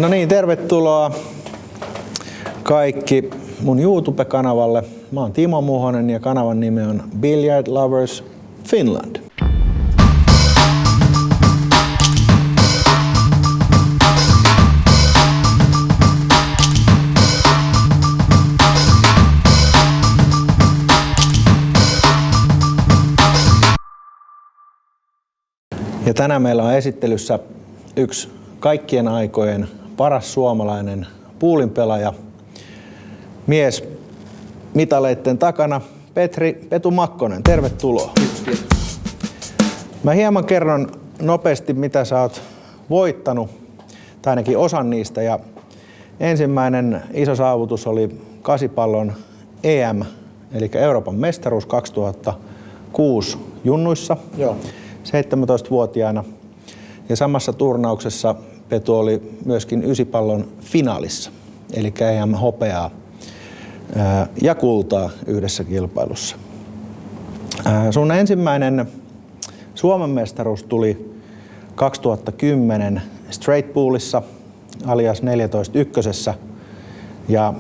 No niin, tervetuloa kaikki mun YouTube-kanavalle. Mä oon Timo Muhonen ja kanavan nimi on Billiard Lovers Finland. Ja tänään meillä on esittelyssä yksi kaikkien aikojen paras suomalainen puulinpelaaja, mies mitaleitten takana, Petu Makkonen. Tervetuloa. Kiitos. Mä hieman kerron nopeasti, mitä sä oot voittanut, tai ainakin osan niistä. Ja ensimmäinen iso saavutus oli kasipallon EM, eli Euroopan mestaruus 2006 junnuissa, 17-vuotiaana. Ja samassa turnauksessa Petu oli myöskin ysipallon finaalissa, eli EM hopeaa ja kultaa yhdessä kilpailussa. Sun ensimmäinen Suomen mestaruus tuli 2010 Straight Poolissa alias 14 ykkösessä ja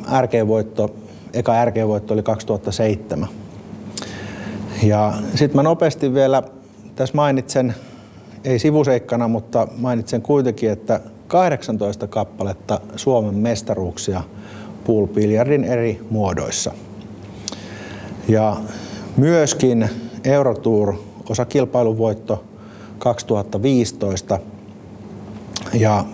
eka RG-voitto oli 2007. Ja sitten mä nopeasti vielä tässä mainitsen, ei sivuseikkana, mutta mainitsen kuitenkin, että 18 kappaletta Suomen mestaruuksia pool-biljardin eri muodoissa. Ja myöskin Eurotour osakilpailuvoitto 2015 ja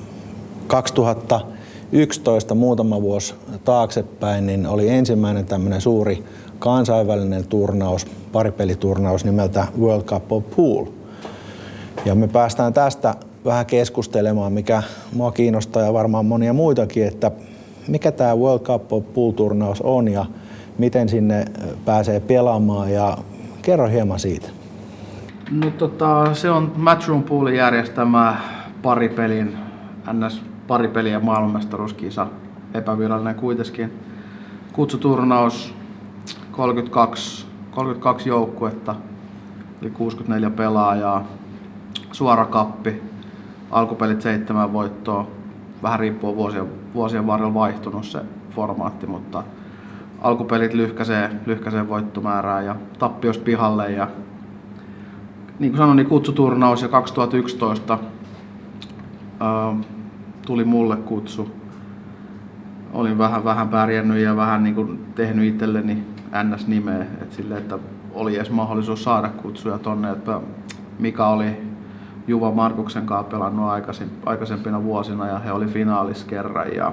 2011 muutama vuosi taaksepäin niin oli ensimmäinen tämmöinen suuri kansainvälinen turnaus, paripeliturnaus nimeltä World Cup of Pool. Ja me päästään tästä vähän keskustelemaan, mikä mua kiinnostaa ja varmaan monia muitakin, että mikä tämä World Cup of Pool-turnaus on ja miten sinne pääsee pelaamaan ja kerro hieman siitä. No se on Matchroom Poolin järjestämä paripelin, NS-paripeli ja maailmanmestaruuskisa, epävirallinen kuitenkin. Kutsuturnaus, 32 joukkuetta, eli 64 pelaajaa. Suora kappi, alkupelit 7 voittoa, vähän riippuu vuosien varrella vaihtunut se formaatti, mutta alkupelit lyhkäisee voittomäärää ja tappios pihalle. Ja niin kuin sanoin, niin kutsuturnaus ja 2011 tuli mulle kutsu. Olin vähän pärjännyt ja vähän niin kuin tehnyt itselleni NS-nimeä, että oli edes mahdollisuus saada kutsuja tonne, että Mika oli Juva Markuksen kanssa pelannut aikaisempina vuosina ja he oli finaalissa kerran. Ja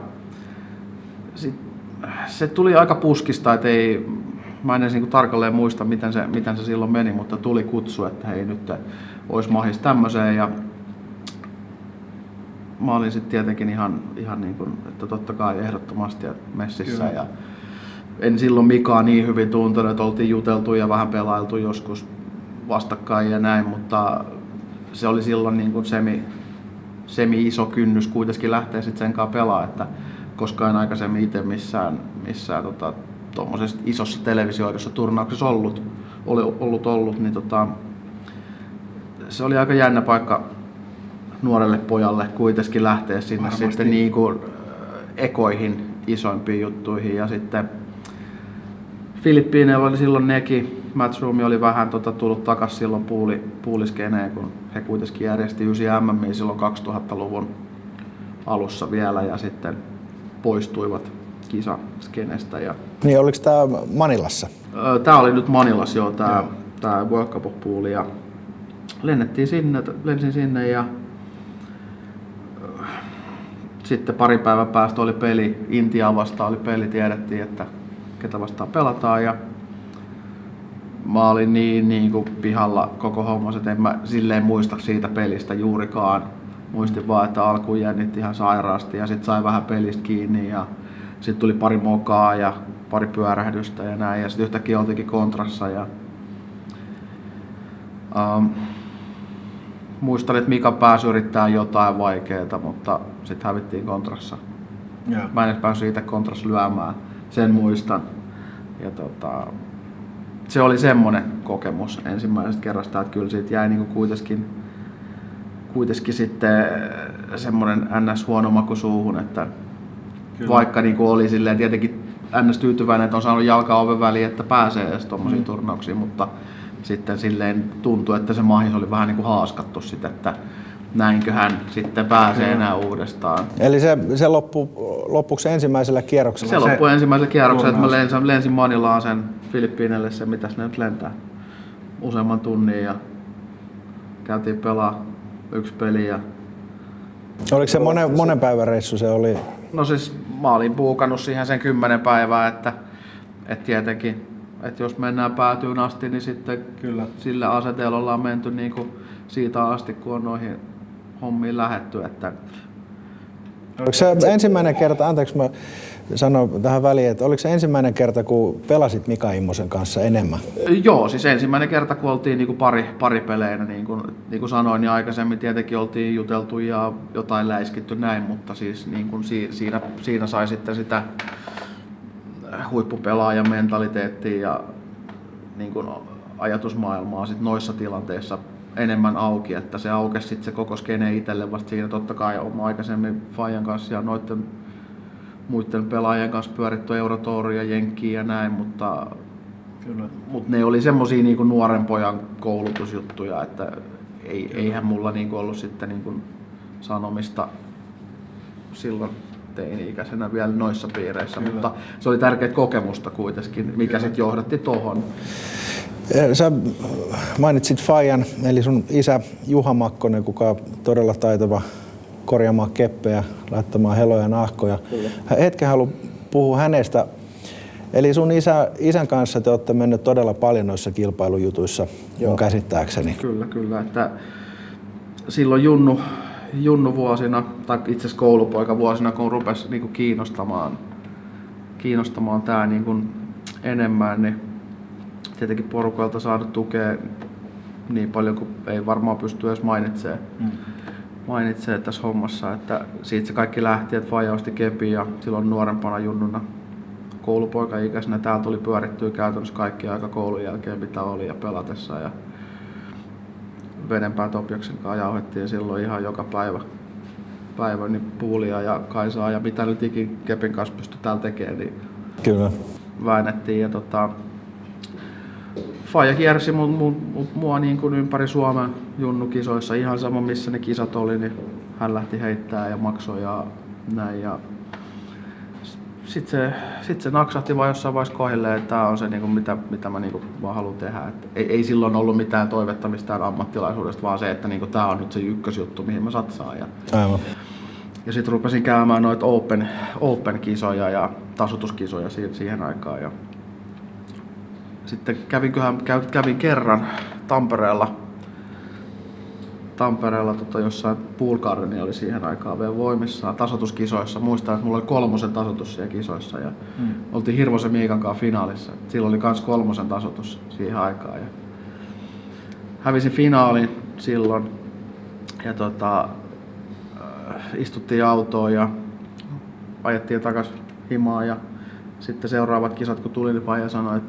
se tuli aika puskista, että mä en edes niin tarkalleen muista miten se silloin meni, mutta tuli kutsu, että hei nyt olisi mahis tämmöiseen. Ja mä olin sitten tietenkin ihan niin kuin, että totta kai ehdottomasti messissä. Ja en silloin Mikaa niin hyvin tuntenut, että oltiin juteltu ja vähän pelailtu joskus vastakkain ja näin, mutta se oli silloin niin kuin semi iso kynnys kuitenkin lähteä sitten sen kanssa pelaamaan, että koska en aikaisemmin itse missään tuommoisessa isossa televisioidussa turnauksessa ollut, niin se oli aika jännä paikka nuorelle pojalle kuitenkin lähteä sinne varmasti sitten niin kuin ekoihin isoimpiin juttuihin. Ja sitten Filippiineillä oli silloin nekin. Matchroom oli vähän tullut takaisin silloin puuliskeneen, kun he kuitenkin järjesti 9 MM:iä silloin 2000-luvun alussa vielä ja sitten poistuivat kisaskenestä. Niin, oliko tämä Manilassa? Tämä oli nyt Manilassa tämä World Cup of Pool ja lensin sinne ja sitten pari päivän päästä oli peli, Intiaa vastaan oli peli, tiedettiin, että ketä vastaan pelataan ja mä olin niin kuin pihalla koko hommassa, että en mä silleen muista siitä pelistä juurikaan. Muistin vaan, että alkuun jännitti ihan sairaasti ja sitten sai vähän pelistä kiinni ja sitten tuli pari mokaa ja pari pyörähdystä ja näin ja sitten yhtäkkiä oltiinkin kontrassa ja muistan, että Mika pääsi yrittää jotain vaikeaa, mutta sitten hävittiin kontrassa. Mä en edes päässyt itse kontrassa lyömään, sen muistan. Ja se oli semmoinen kokemus ensimmäisestä kerrasta, että kyllä siitä jäi niinku kuitenkin sitten semmoinen ns. Huono maku suuhun, että vaikka niin kuin oli silleen tietenkin ns. Tyytyväinen, että on saanut jalkaa oven väliin, että pääsee edes tuommoisiin turnauksiin, mutta sitten silleen tuntui, että se mahis oli vähän niin kuin haaskattu sitten, että näinkö hän sitten pääsee enää uudestaan. Eli se loppuksi ensimmäisellä kierroksella? Se loppui ensimmäisellä kierroksella, että mä lensin Manilaan sen Filippiineille se, mitäs ne nyt lentää, useamman tunnin ja käytiin pelaa yksi peli. Ja oliko se monen päivän reissu se oli? no siis mä olin puukannut siihen sen 10 päivää, että tietenkin, että jos mennään päätyyn asti, niin sitten kyllä sillä aseteella ollaan menty niin kuin siitä asti, kun on noihin hommiin lähdetty. Että oliko se ensimmäinen kerta, anteeksi mä sanon tähän väliin, että oliko se ensimmäinen kerta, kun pelasit Mika Immosen kanssa enemmän? Joo, siis ensimmäinen kerta, kun oltiin niin kuin pari peleinä, niin kuin sanoin, niin aikaisemmin tietenkin oltiin juteltu ja jotain läiskitty näin, mutta siis niin kuin siinä sai sitten sitä huippupelaajan mentaliteettia ja niin kuin ajatusmaailmaa sit noissa tilanteissa enemmän auki, että se aukesi sitten se koko skene itselle vasta siinä. Totta kai on aikaisemmin Fajan kanssa ja noiden muiden pelaajien kanssa pyöritty Eurotouria, Jenkkiä ja näin, mutta ne oli semmosia niinku nuoren pojan koulutusjuttuja, että eihän mulla niinku ollut sitten niinku sanomista silloin teini-ikäisenä vielä noissa piireissä, mutta se oli tärkeä kokemusta kuitenkin, mikä sitten johdatti tohon. Sä mainitsit Fajan, eli sun isä Juha Makkonen, kuka on todella taitava korjaamaan keppejä, laittamaan heloja ja nahkoja. Hetken haluan puhua hänestä. Eli sun isän kanssa te olette mennyt todella paljon noissa kilpailujutuissa, mun käsittääkseni. Kyllä. Että silloin junnuvuosina, tai itse asiassa koulupoikavuosina, kun rupesi niin kuin kiinnostamaan tää niin kuin enemmän, niin tietenkin porukoilta saanut tukea niin paljon kuin ei varmaan pysty edes mainitsee tässä hommassa, että siitä se kaikki lähti, että Faija osti kepin ja silloin nuorempana junnuna koulupoikaikäisenä täältä tuli pyörittyä käytännössä kaikki aika koulun jälkeen mitä oli ja pelatessa ja Vedenpään Topjaksen kanssa jauhettiin silloin ihan joka päivä niin Puulia ja Kaisaa ja mitä nyt ikin kepin kanssa pystyi täällä tekemään, niin kyllä väännettiin ja Faija kiersi mua niin kuin ympäri Suomen junnukisoissa, ihan sama missä ne kisat oli, niin hän lähti heittää ja maksoi ja näin. Ja sit se naksahti vaan jossain vaiheessa kohdilleen, että tää on se niin kuin mitä mä niin kuin vaan haluan tehdä. Et ei silloin ollut mitään toivetta mistään ammattilaisuudesta, vaan se, että niin kuin tää on nyt se ykkösjuttu, mihin mä satsaan. Aivan. Ja sit rupesin käymään noita open-kisoja ja tasoituskisoja siihen aikaan. Ja sitten kävin kerran Tampereella jossain Pool Garden oli siihen aikaan vielä voimissaan tasoituskisoissa. Muistan, että mulla oli 3 tasoitus siellä kisoissa ja oltiin Hirvosen Miikan kanssa finaalissa. Silloin oli kans 3 tasoitus siihen aikaan. Ja hävisin finaalin silloin ja istuttiin autoon ja ajettiin takas himaan ja sitten seuraavat kisat kun tuli, niin Faija sanoi,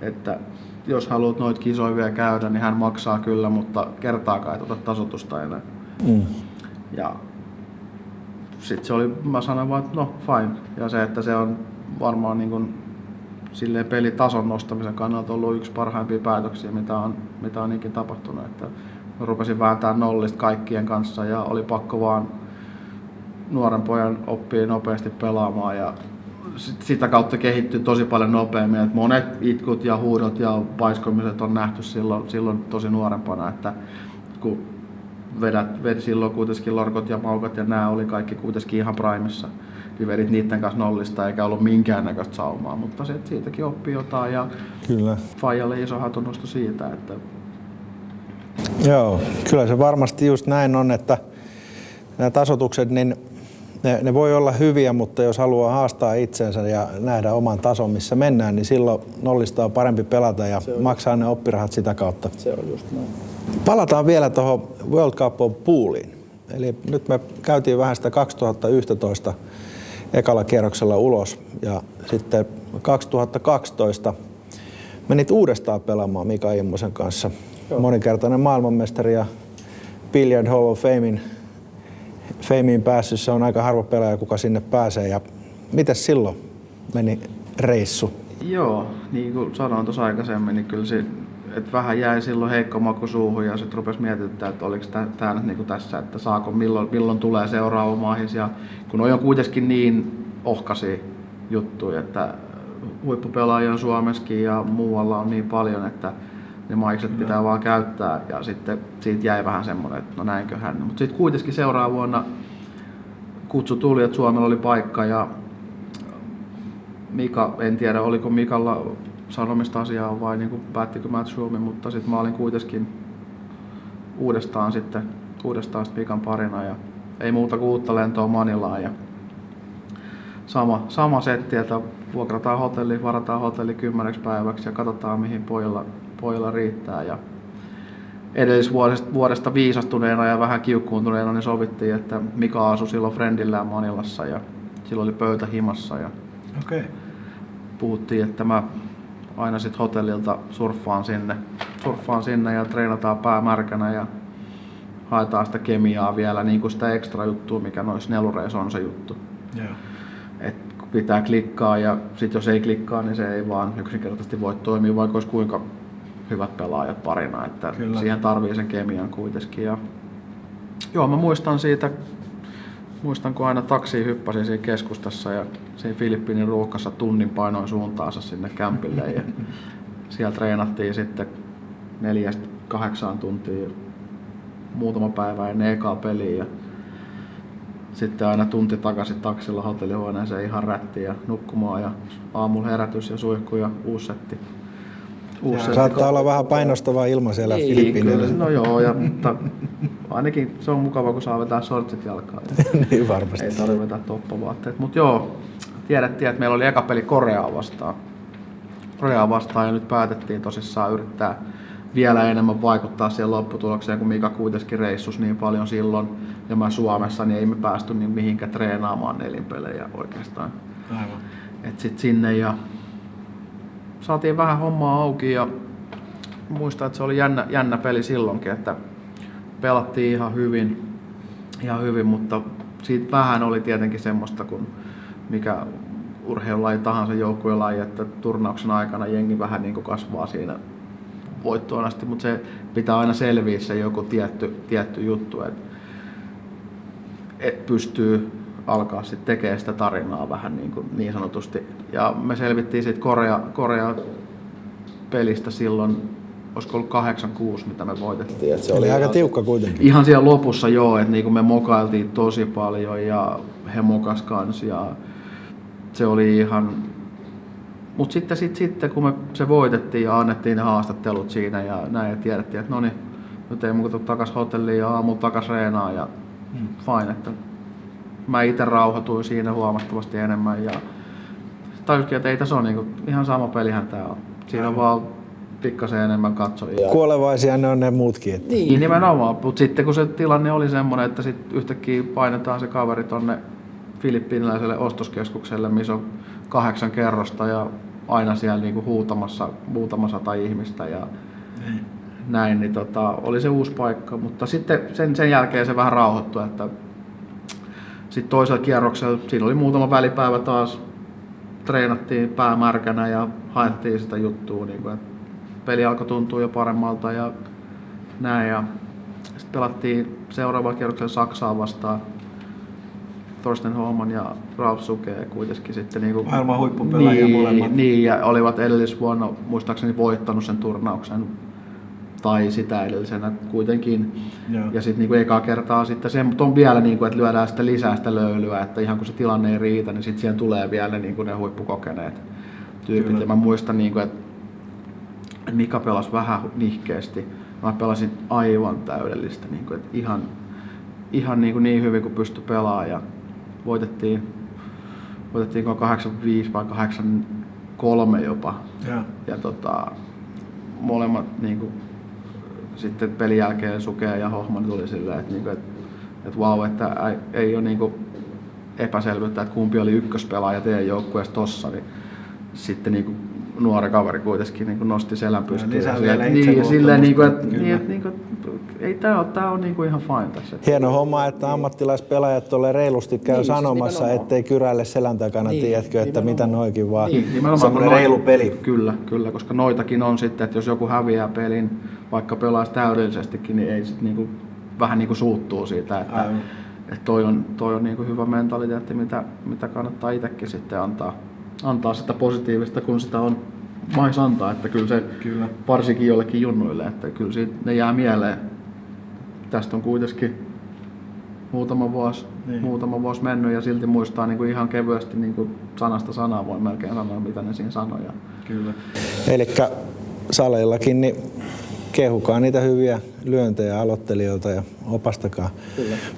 että jos haluat noita kisoja vielä käydä, niin hän maksaa kyllä, mutta kertaakaan et ota tasoitusta enää. Ja sit se oli, mä sanoin vaan, että no fine. Ja se, että se on varmaan niin kuin silleen pelitason nostamisen kannalta ollut yksi parhaimpia päätöksiä, mitä on ikinä tapahtunut. Että mä rupesin vääntämään nollista kaikkien kanssa ja oli pakko vaan nuoren pojan oppia nopeasti pelaamaan ja sitä kautta kehittyy tosi paljon nopeammin. Että monet itkut ja huudot ja paiskomiset on nähty silloin tosi nuorempana, että kun vedät silloin kuitenkin lorkot ja maukot ja nämä oli kaikki kuitenkin ihan primissa, niin vedit niiden kanssa nollista eikä ollut minkäännäköistä saumaa, mutta siitäkin oppii jotain ja kyllä. Faijalle iso hatunnosto siitä. Että joo, kyllä se varmasti just näin on, että nämä tasoitukset, niin ne voi olla hyviä, mutta jos haluaa haastaa itsensä ja nähdä oman tason, missä mennään, niin silloin nollista on parempi pelata ja maksaa ne oppirahat sitä kautta. Se on just näin. Palataan vielä tuohon World Cup of Pooliin. Eli nyt me käytiin vähän sitä 2011 ekalla kierroksella ulos ja sitten 2012 menit uudestaan pelaamaan Mika Immosen kanssa. Joo. Moninkertainen maailmanmestari ja Billiard Hall of Famein Fameen päässyt, se on aika harva pelaaja, kuka sinne pääsee. Ja mites silloin meni reissu? Joo, niin kuin sanoin tuossa aikaisemmin, niin kyllä se, että vähän jäi silloin heikko maku suuhun ja sitten rupesi mietityttää, että oliko tämä nyt niin kuin tässä, että saako, milloin tulee seuraava mahis. Ja kun on kuitenkin niin ohkaisia juttuja, että huippupelaajia on Suomessakin ja muualla on niin paljon, että ne maikset pitää vaan käyttää ja sitten siitä jäi vähän semmoinen, että no näinköhän. Mutta sitten kuitenkin seuraavana vuonna kutsu tuli, että Suomella oli paikka ja Mika, en tiedä oliko Mikalla sanomista asiaa vai niin päättikö Matchroom, mutta sitten mä olin kuitenkin uudestaan Mikan parina ja ei muuta kuin uutta lentoa Manilaan ja sama setti, että vuokrataan hotelli, varataan hotelli 10 päiväksi ja katsotaan mihin pojilla riittää. Ja edellisvuodesta viisastuneena ja vähän kiukkuuntuneena niin sovittiin, että Mika asui silloin friendillään Manilassa ja silloin oli pöytä himassa. Ja puhuttiin, että mä aina sit hotellilta surffaan sinne ja treenataan pää märkänä ja haetaan sitä kemiaa vielä, niin kuin sitä ekstra juttua, mikä noissa nelureissa on se juttu. Yeah. Et pitää klikkaa ja sit jos ei klikkaa, niin se ei vaan yksinkertaisesti voi toimia, vaikka olisi kuinka hyvät pelaajat parina, että kyllä. Siihen tarvii sen kemian kuitenkin. Ja joo, mä muistan kun aina taksiin hyppäsin siinä keskustassa ja siinä Filippiinin ruuhkassa tunnin painoin suuntaansa sinne kämpille ja siellä treenattiin sitten 4-8 tuntia muutama päivä ennen ekaa peliä ja sitten aina tunti takaisin taksilla hotellihuoneeseen ihan rättiin ja nukkumaan ja aamulla herätys ja suihku ja uusi setti. Saattaa olla vähän painostava ilma siellä Filippiineillä. No joo, mutta ainakin se on mukava, kun saa vetää shortsit jalkaan. Niin varmasti. Ei tarvitse vetää toppavaatteet. Mutta joo, tiedettiin, että meillä oli eka peli Koreaa vastaan ja nyt päätettiin tosissaan yrittää vielä enemmän vaikuttaa siihen lopputulokseen, kun Mika kuitenkin reissus niin paljon silloin ja mä Suomessa, niin ei me päästy niin mihinkään treenaamaan nelinpelejä oikeastaan. Aivan. Et sit sinne ja saatiin vähän hommaa auki ja muistan, että se oli jännä peli silloinkin, että pelattiin ihan hyvin, mutta siitä vähän oli tietenkin semmoista, kun mikä urheilulaji tahansa joukkuelaji, että turnauksen aikana jengi vähän niin kuin kasvaa siinä voittoon asti, mutta se pitää aina selviä se joku tietty juttu, että pystyy alkaa sitten tekemään sitä tarinaa vähän niin sanotusti. Ja me selvittiin siitä Korea pelistä silloin, olisiko ollut 8-6, mitä me voitettiin. Se oli aika tiukka kuitenkin. Ihan siellä lopussa joo, että niin me mokailtiin tosi paljon ja he mokas kans ja se oli ihan. Mutta sitten kun me se voitettiin ja annettiin ne haastattelut siinä ja näin ja tiedettiin, että no niin, nyt ei muuta takas hotelliin ja aamulla takas reenaan ja fine, että mä itse rauhoituin siinä huomattavasti enemmän ja tajusin, että ei tässä ole niinku, ihan sama pelihän tää on. Siinä on vaan pikkasen enemmän katsojia. Kuolevaisia ne on ne muutkin. Että. Niin nimenomaan, mutta sitten kun se tilanne oli semmoinen, että sit yhtäkkiä painetaan se kaveri tonne filippiiniläiselle ostoskeskukselle, missä on 8 kerrosta ja aina siellä niinku huutamassa muutama 100 ihmistä ja näin, niin oli se uusi paikka, mutta sitten sen jälkeen se vähän rauhoittui, että sitten toisella kierroksella siinä oli muutama välipäivä taas, treenattiin päämärkänä ja haettiin sitä juttua, niin kuin, että peli alkoi tuntua jo paremmalta ja näin. Ja sitten pelattiin seuraavalla kierroksella Saksaa vastaan. Torsten Holman ja Ralf Suke kuitenkin sitten niinku maailman huippupelaajia molemmat. Niin, ja olivat edellisvuonna muistaakseni voittanut sen turnauksen tai sitä edellisenä kuitenkin. Ja sitten niinku ekaa kertaa sitten se, mutta on vielä niinku, että lyödään sitä lisää sitä löylyä, että ihan kun se tilanne ei riitä, niin sitten siihen tulee vielä niinku ne huippukokeneet tyypit. Kyllä. Ja mä muistan niinku, että Mika pelasi vähän nihkeästi. Mä pelasin aivan täydellistä, niinku, että ihan niin hyvin kuin pystyi pelaamaan ja voitettiinko 8-5 vai 8-3 jopa. Ja molemmat niinku, sitten pelin jälkeen Suke ja Hohman tuli silleen, että niinku, et vau, että ei ole niinku epäselvyyttä, että kumpi oli ykköspelaaja teidän joukkueessa tossa, niin sitten niinku nuori kaveri kuitenkin niin kuin nosti selän pystyyn. Lisää vielä silleen, niin kuin, että kyllä. ei tää on niin kuin ihan fine tässä. Hieno homma, että ammattilaispelaajat tuolle reilusti käy sanomassa, nimenomaan. ettei kyräile selän takana, tiedätkö, että mitä noikin vaan. Semmoinen reilu peli. Kyllä, koska noitakin on sitten, että jos joku häviää pelin, vaikka pelaisi täydellisestikin, niin ei sit niinku, vähän niinku suuttuu siitä, että toi on niinku hyvä mentaliteetti, mitä kannattaa itsekin sitten antaa sitä positiivista, kun sitä on mais antaa, että kyllä se varsinkin jollekin junnuille, että kyllä siitä ne jää mieleen. Tästä on kuitenkin muutama vuosi mennyt ja silti muistaa niinku ihan kevyesti niinku sanasta sanaa, voi melkein sanoa mitä ne siinä sanoi. Kyllä. Elikkä saleillakin niin kehukaa niitä hyviä lyöntejä aloittelijoilta ja opastakaa.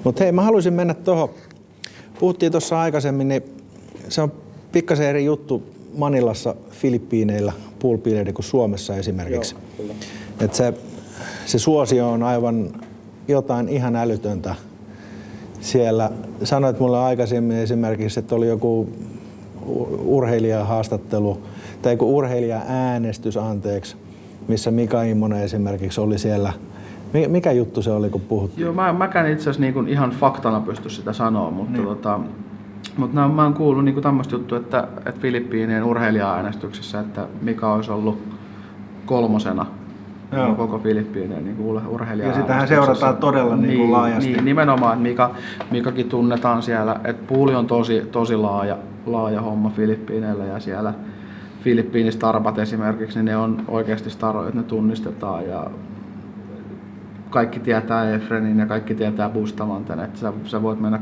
Mutta hei, mä haluaisin mennä tuohon. Puhuttiin tuossa aikaisemmin, niin se on pikkasen eri juttu Manilassa, Filippiineillä poolbileiden kuin Suomessa esimerkiksi. Et se suosio on aivan jotain ihan älytöntä. Siellä sanoit mulle aikaisemmin esimerkiksi, että oli joku urheilijahaastattelu tai joku urheilija-äänestys, missä Mika Immonen esimerkiksi oli siellä. Mikä juttu se oli, kun puhuttiin? Joo, mäkään itse asiassa niin ihan faktana pysty sitä sanoa, mutta mutta mä oon kuullut niin tämmöistä juttua, että Filippiinien urheilija-äänestyksessä, että Mika olisi ollut 3. koko Filippiinien niin urheilija-äänestyksessä. Ja sitähän seurataan todella niin laajasti. Niin, nimenomaan, että Mikakin tunnetaan siellä, että pooli on tosi laaja homma Filippiineillä ja siellä Filippiinistarpat esimerkiksi, niin ne on oikeasti staroja, että ne tunnistetaan ja kaikki tietää Efrenin ja kaikki tietää Bustamanten, että sä voit mennä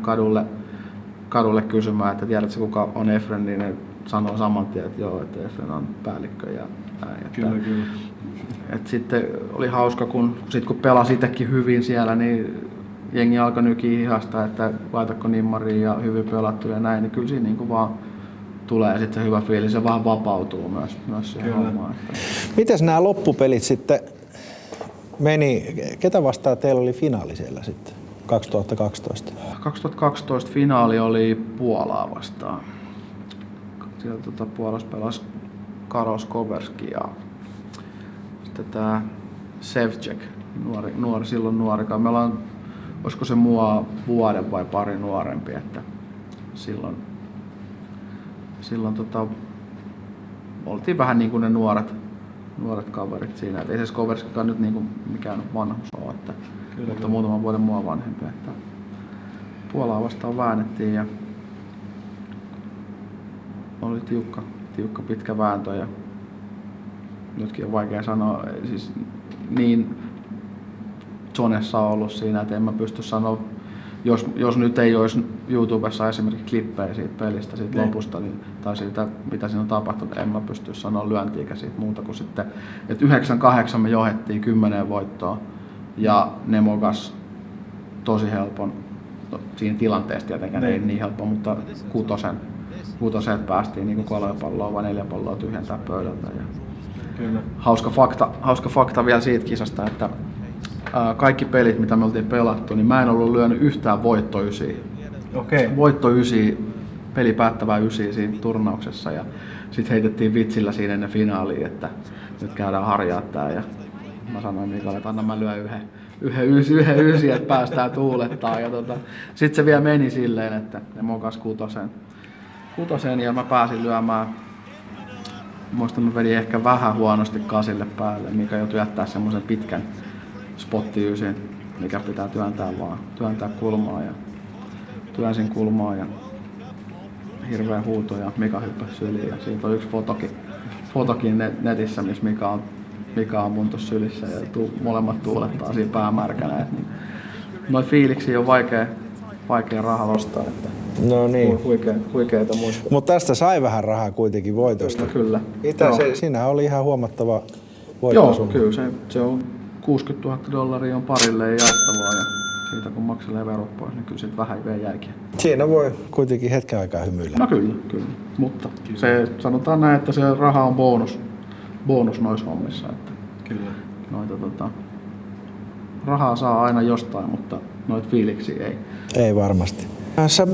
kadulle kysymään, että tiedätkö kuka on Efren, niin ne sanoo saman tien, että joo, että Efren on päällikkö ja näin. Kyllä. Että sitten oli hauska, kun pelasi itsekin hyvin siellä, niin jengi alkoi nykiä hihasta, että laitatko nimmariin ja hyvin pelattu ja näin, niin kyllä siinä niin vaan tulee sitten se hyvä fiilis ja vähän vapautuu myös siihen hommaan. Mites nämä loppupelit sitten meni? Ketä vastaan teillä oli finaali siellä sitten 2012? 2012 finaali oli Puolaa vastaan. Siellä Puolassa pelasi Karol Skowerski ja sitten tämä Sevcek, silloin nuori. Me ollaan, olisiko se mua vuoden vai pari nuorempi, että silloin oltiin vähän niin kuin ne nuoret kaverit siinä. Et ei se Skowerskikaan nyt niin kuin mikään vanhus ole, mutta muutaman vuoden mua vanhempi. Että Puolaa vastaan väännettiin ja oli tiukka pitkä vääntö ja nytkin on vaikea sanoa, siis niin zonessa on ollut siinä, että en mä pysty sanoa, jos nyt ei olisi YouTubessa esimerkiksi klippejä siitä pelistä, siitä lopusta, niin, tai siitä mitä siinä on tapahtunut, en mä pysty sanoa lyöntiikä siitä muuta kuin sitten, että 9-8 me johdettiin 10 voittoa ja ne mokas tosi helpon, siinä tilanteessa tietenkään ei niin helppo, mutta kutosen päästiin niin 3 palloa vai 4 palloa tyhjentää pöydältä. Ja Kyllä. Hauska fakta vielä siitä kisasta, että kaikki pelit mitä me oltiin pelattu, niin mä en ollut lyönyt yhtään voitto 9. Okei. Voitto 9, peli päättävä 9 siinä turnauksessa ja sitten heitettiin vitsillä siinä ennen finaaliin, että nyt käydään harjaa tää ja mä sanoin Mikalle, että anna mä lyön yhden 9, että päästään tuulettaan ja sitten se vielä meni silleen, että ne mokas kutosen ja mä pääsin lyömään. Muistan, mä vedin ehkä vähän huonosti 8 päälle, mikä joutui jättää semmoisen pitkän spotti 9, mikä pitää työntää kulmaa ja työnsin kulmaa ja hirveä huuto ja Mika hyppäsi syliin ja siitä on yksi fotokin netissä, missä Mika on mun tuossa sylissä ja molemmat tuulettaa siinä päämärkänä. Niin, noita fiiliksiä on vaikea rahaa ostaa. Että No niin. Huikeita muistoja. Mutta tästä sai vähän rahaa kuitenkin voitosta. Kyllä. Siinä oli ihan huomattava voittosumma. Joo, kyllä se on $60,000 on parille jaettavaa ja siitä kun makselee verot pois, niin kyllä siitä vähän vielä jäikin. Siinä voi kuitenkin hetken aikaa hymyillä. No kyllä. Mutta se, sanotaan näin, että se raha on bonus noissa hommissa. Että Kyllä. noita, rahaa saa aina jostain, mutta noita fiiliksiä ei. Ei varmasti. Sä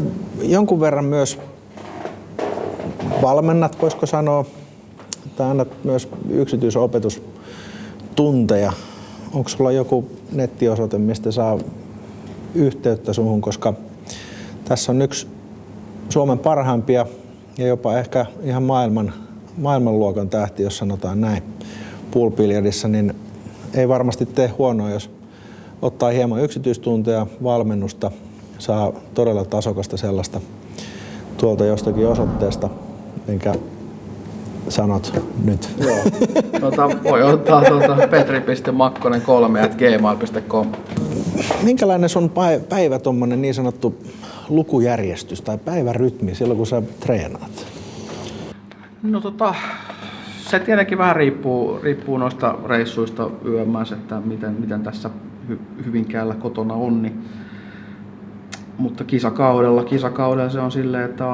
jonkun verran myös valmennat, voisiko sanoa, mutta annat myös yksityisopetustunteja. Onko sulla joku nettiosoite, mistä saa yhteyttä suhun, koska tässä on yksi Suomen parhaimpia ja jopa ehkä ihan maailmanluokan tähti, jos sanotaan näin, pool-biljardissa, niin ei varmasti tee huonoa, jos ottaa hieman yksityistunteja, valmennusta, saa todella tasokasta sellaista tuolta jostakin osoitteesta, minkä sanot nyt. Joo. Voi ottaa petri.makkonen3@gmail.com. Minkälainen sun päivä, tommonen niin sanottu lukujärjestys tai päivärytmi silloin, kun sä treenaat? No se tietenkin vähän riippuu noista reissuista yömmäs, että miten tässä Hyvinkäällä kotona on. Niin. Mutta kisakaudella se on silleen, että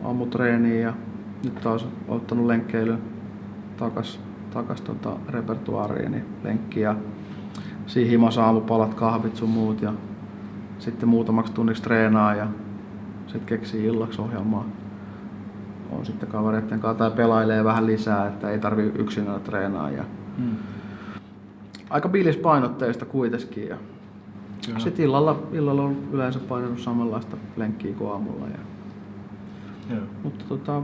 aamutreeniin ja nyt taas ottanut lenkkeilyn takas repertuaariin, niin lenkki ja siinä himassa aamupalat, kahvit sun muut ja sitten muutamaksi tunniksi treenaa ja sitten keksii illaksi ohjelmaa. On sitten kavereiden kanssa tai pelailee vähän lisää, että ei tarvi yksinään treenaa. Ja aika bilispainotteista kuitenkin. Ja sitten illalla on yleensä painanut samanlaista lenkkiä kuin aamulla. Mutta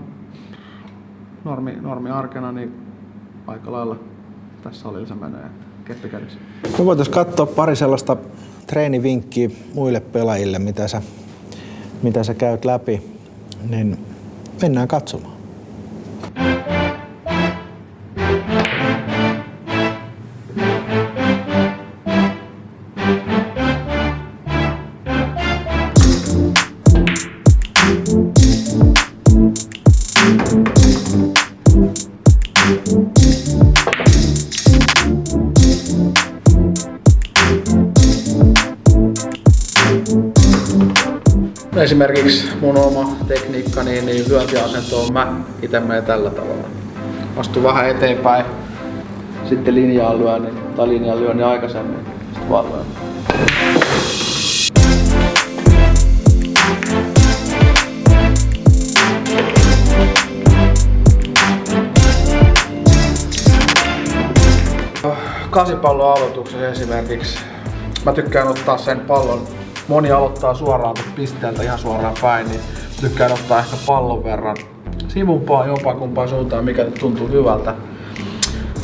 normi arkena niin aika lailla tässä salilla menee, keppi kädessä. Me voitaisiin katsoa pari sellaista treenivinkkiä muille pelaajille, mitä sä käyt läpi, niin mennään katsomaan. Esimerkiksi mun oma tekniikka, niin lyöntiasentoon mä itse menen tällä tavalla. Astun vähän eteenpäin, sitten linjaan lyön niin aikaisemmin, sitten vaan lyön. Kasipallon aloituksessa esimerkiksi mä tykkään ottaa sen pallon. Moni aloittaa suoraan pisteeltä ihan suoraan päin, niin tykkään ottaa ehkä pallon verran sivumpaa jopa kumpaan suuntaan, mikä nyt tuntuu hyvältä.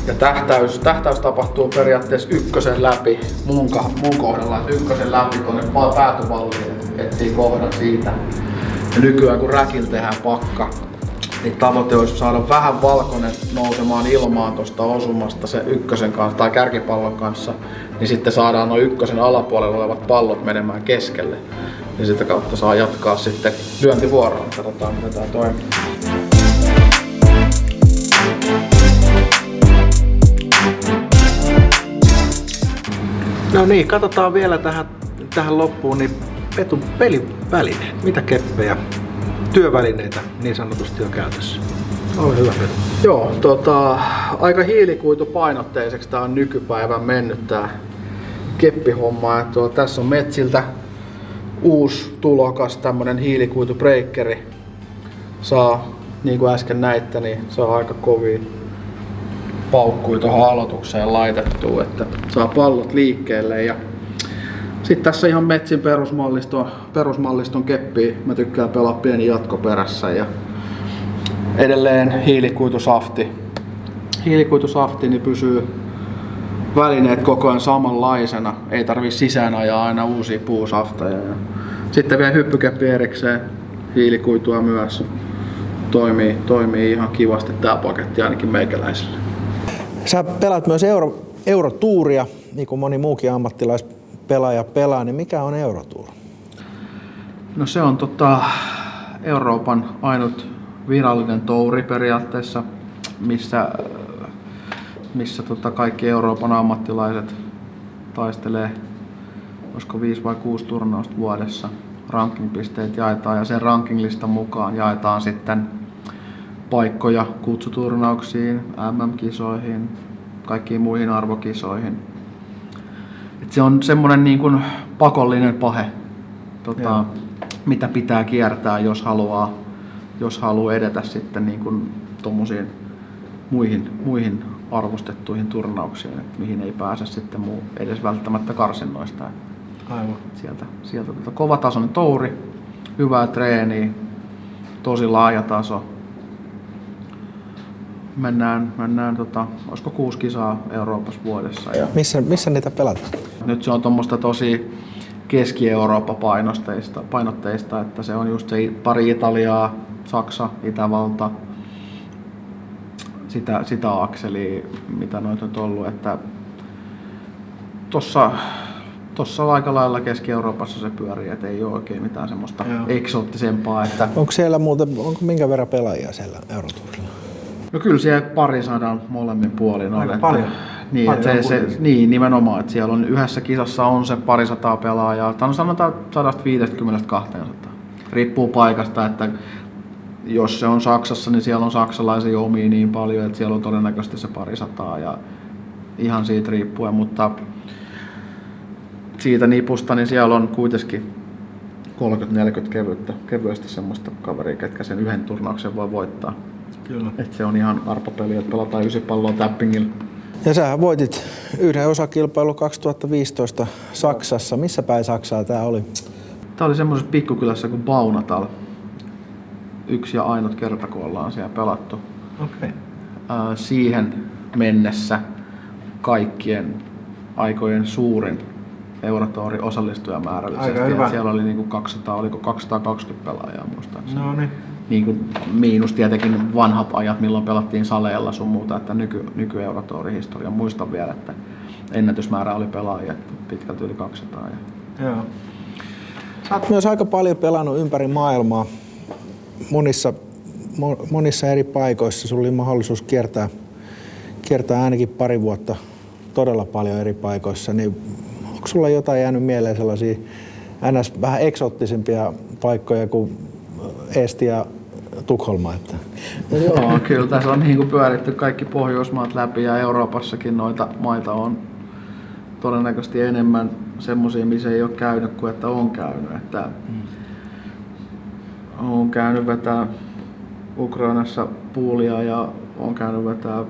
Ja tähtäys tapahtuu periaatteessa ykkösen läpi mun kohdalla, että ykkösen läpi tuonne päätyvalliin, etsii kohdan siitä. Ja nykyään kun räkillä tehdään pakka, niin tavoite olisi saada vähän valkoinen nousemaan ilmaan tuosta osumasta se ykkösen kanssa tai kärkipallon kanssa, niin sitten saadaan noin ykkösen alapuolella olevat pallot menemään keskelle. Ja sitä kautta saa jatkaa sitten lyöntivuoroon. Katsotaan miten tää toimii. No niin, katsotaan vielä tähän loppuun, niin Petun pelivälineet. Mitä keppejä, työvälineitä niin sanotusti on käytössä? Ole hyvä, Petu. Joo, aika hiilikuitupainotteiseksi tää on nykypäivän mennyt tää keppihomma. Tässä on Metsiltä uusi tulokas, tämmönen hiilikuitubreikkeri. Saa, niin kuin äsken näitte, niin saa aika kovia paukkuja tuohon aloitukseen laitettua, että saa pallot liikkeelle. Ja sitten tässä ihan Metsin perusmalliston keppiä. Mä tykkään pelaa pieni jatko perässä ja edelleen hiilikuitusafti. Hiilikuitusafti niin pysyy välineet koko ajan samanlaisena. Ei tarvii sisään ajaa aina uusia puusafteja. Ja sitten vielä hyppykeppi erikseen, hiilikuitua myös. Toimii ihan kivasti tää paketti ainakin meikäläiselle. Sä pelaat myös Eurotuuria, niin kuin moni muukin ammattilaispelaaja pelaa, niin mikä on Eurotour? No se on Euroopan ainut virallinen touri periaatteessa, missä kaikki Euroopan ammattilaiset taistelee, olisiko 5 vai 6 turnausta vuodessa. Rankingpisteet jaetaan ja sen rankinglistan mukaan jaetaan sitten paikkoja kutsuturnauksiin, MM-kisoihin, kaikkiin muihin arvokisoihin. Et se on semmoinen niin kuin pakollinen pahe, mitä pitää kiertää, jos haluaa edetä sitten niin kuin tommosiin muihin arvostettuihin turnauksiin, että mihin ei pääse sitten edes välttämättä karsinnoista. Aivan. Sieltä kovatasoinen touri, hyvää treeniä, tosi laaja taso. Mennään olisiko 6 kisaa Euroopassa vuodessa. Ja Missä niitä pelataan? nyt se on tuommoista tosi Keski-Eurooppa-painotteista, että se on just se pari Italiaa, Saksa, Itävalta, sitä akselia, mitä noita on ollut, että tossa aika lailla Keski-Euroopassa se pyörii, että ei ole oikein mitään semmoista eksoottisempaa. Että Onko siellä muuten, minkä verran pelaajia siellä Eurotourilla? no kyllä siellä 200 molemmin puolin on. Aika paljon. Niin, niin, nimenomaan, että siellä on yhdessä kisassa on se 200 pelaajaa, tai sanotaan 150-200. Riippuu paikasta, että jos se on Saksassa, niin siellä on saksalaisia omia niin paljon, että siellä on todennäköisesti se 200 ja ihan siitä riippuen, mutta siitä nipusta, niin siellä on kuitenkin 30-40 kevyesti semmoista kaveria, ketkä sen yhden turnauksen voi voittaa. Kyllä. Et se on ihan arpapeli, että pelataan 9 palloa tappingilla. Ja sähän voitit yhden osakilpailun 2015 Saksassa. Missä päin Saksaa tää oli? Tää oli semmoisessa pikkukylässä kuin Baunatal. Yksi ja ainut kerta, kun ollaan siellä pelattu. Okei. Siihen mennessä kaikkien aikojen suurin Eurotouri osallistujamäärällisesti. Aika hyvä. Siellä oli niinku 220 pelaajaa muistaakseni. No niin. Niin kuin miinus tietenkin vanhat ajat, milloin pelattiin saleilla sun muuta, että nyky-Eurotouri-historia. Muistan vielä, että ennätysmäärä oli pelaajia pitkälti yli 200. Joo. Sä oot myös aika paljon pelannut ympäri maailmaa monissa eri paikoissa. Sulla oli mahdollisuus kiertää ainakin 2 vuotta todella paljon eri paikoissa. Niin onko sulla jotain jäänyt mieleen sellaisia ns. Vähän eksoottisempia paikkoja kuin Eesti ja Tukholma? Että? No joo, kyllä tässä on niin kuin pyöritty kaikki Pohjoismaat läpi ja Euroopassakin noita maita on todennäköisesti enemmän semmoisia, missä ei ole käynyt kuin että on käynyt. Että olen käynyt vetää Ukrainassa puulia ja olen käynyt vetää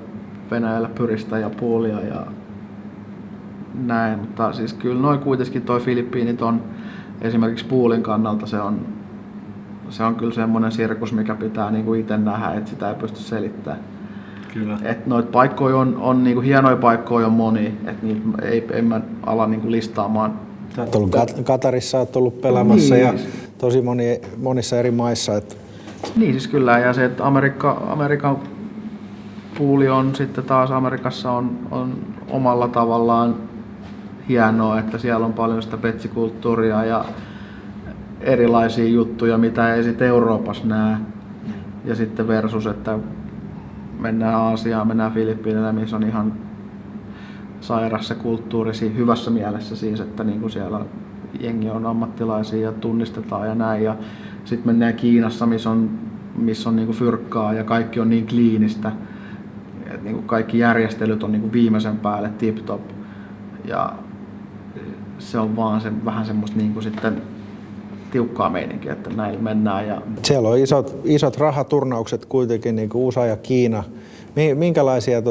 Venäjällä pyristä ja puulia ja näin, mutta siis kyllä noin kuitenkin toi Filippiinit on esimerkiksi puulin kannalta se on kyllä semmoinen sirkus, mikä pitää niinku itse nähdä, että sitä ei pysty selittämään. Kyllä. Et noita paikkoja on niinku hienoja paikkoja on moni, että niitä en mä ala niinku listaamaan. Sä oot ollut Katarissa, oot ollut pelaamassa Niin. ja tosi monissa eri maissa. Että Niin siis kyllä, ja se, että Amerikan puuli on sitten taas Amerikassa on omalla tavallaan hienoa, että siellä on paljon sitä petsikulttuuria ja erilaisia juttuja, mitä ei sitten Euroopassa näe. Ja sitten versus, että mennään Aasiaan, mennään Filippiineille, missä on ihan sairas se kulttuuri hyvässä mielessä siis, että niinku siellä jengi on ammattilaisia ja tunnistetaan ja näin. Ja sitten mennään Kiinassa, missä on niinku fyrkkaa ja kaikki on niin kliinistä. Et niinku kaikki järjestelyt on niinku viimeisen päälle tip-top. Ja se on vaan vähän semmoista niinku sitten tiukkaa meininkiä, että näillä mennään. Ja siellä on isot rahaturnaukset kuitenkin, niin kuin USA ja Kiina. Minkälaisia,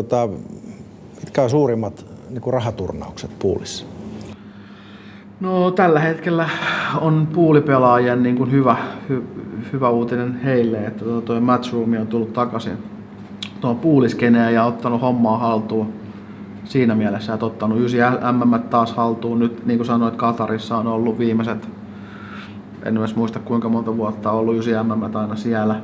mitkä on suurimmat niin kuin rahaturnaukset puulissa? no tällä hetkellä on puulipelaajien niin kuin hyvä uutinen heille, että tuo Matchroom on tullut takaisin tuon puuliskeneen ja ottanut hommaa haltuun siinä mielessä, että ottanut 9 MM taas haltuun. Nyt niin kuin sanoit, Katarissa on ollut viimeiset, en edes muista kuinka monta vuotta on ollut 9 MM aina siellä.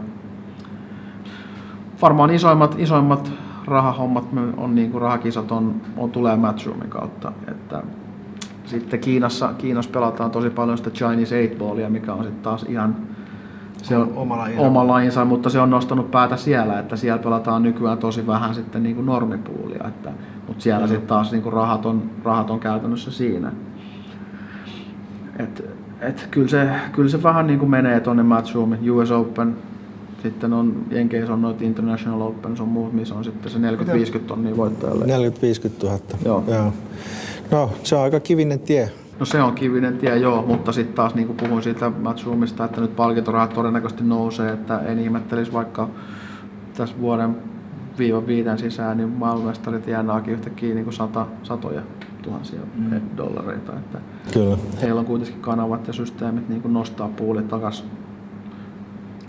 Varmaan isoimmat rahahommat on niin kuin rahakisat on tulee Matchroomin kautta. Että sitten Kiinassa pelataan tosi paljon sitä Chinese 8-ballia, mikä on sitten taas ihan se on oma lajinsa, mutta se on nostanut päätä siellä, että siellä pelataan nykyään tosi vähän sitten niin kuin normipuulia, mutta siellä sitten taas niin kuin rahat on käytännössä siinä. Et kyllä se vähän niin kuin menee tuonne Matchroomiin, US Open, sitten on Jenkeissä on noita International Open, on muut, missä on sitten se 40-50 tonnia voittajalle. 40-50 000. Joo. No, se on aika kivinen tie. No se on kivinen tie, joo, mutta sitten taas niin kuin puhuin siitä Matchroomista, että nyt palkintorahat todennäköisesti nousee, että en ihmettelisi vaikka tässä viiden sisään, niin maailmanmestarit tienaakin yhtäkkiä niin kuin satoja tuhansia dollareita. Että Kyllä. heillä on kuitenkin kanavat ja systeemit niin kuin nostaa puulit takaisin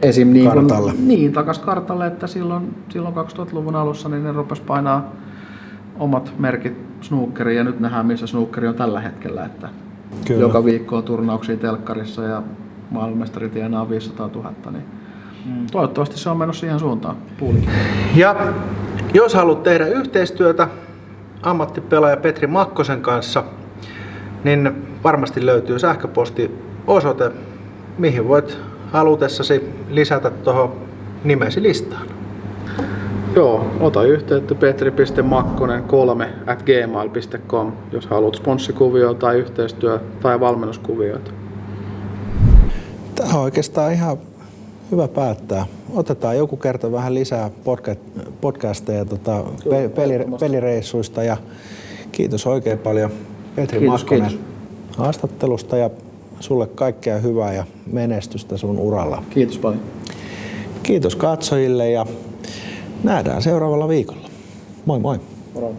esim. Niin Kartalle. Niin, takas kartalle, että silloin 2000-luvun alussa niin ne rupes painaa omat merkit snookeriin ja nyt nähdään missä snookeri on tällä hetkellä. Että Kyllä. joka viikko on turnauksia telkkarissa ja maailmanmestari tienaa 500 000, niin toivottavasti se on mennyt siihen suuntaan puulikin. Ja jos haluat tehdä yhteistyötä ammattipelaaja Petri Makkosen kanssa, niin varmasti löytyy sähköpostiosoite, mihin voit halutessasi lisätä tuohon nimesi listaan. Joo, ota yhteyttä petri.makkonen3@gmail.com, jos haluat sponssikuvioita tai yhteistyö- tai valmennuskuvioita. Tämä on oikeastaan ihan hyvä otetaan joku kerta vähän lisää podcasteja pelireissuista ja kiitos oikein paljon Petri Makkonen haastattelusta ja sulle kaikkea hyvää ja menestystä sun uralla. Kiitos paljon. Kiitos katsojille ja nähdään seuraavalla viikolla. Moi moi! Moro.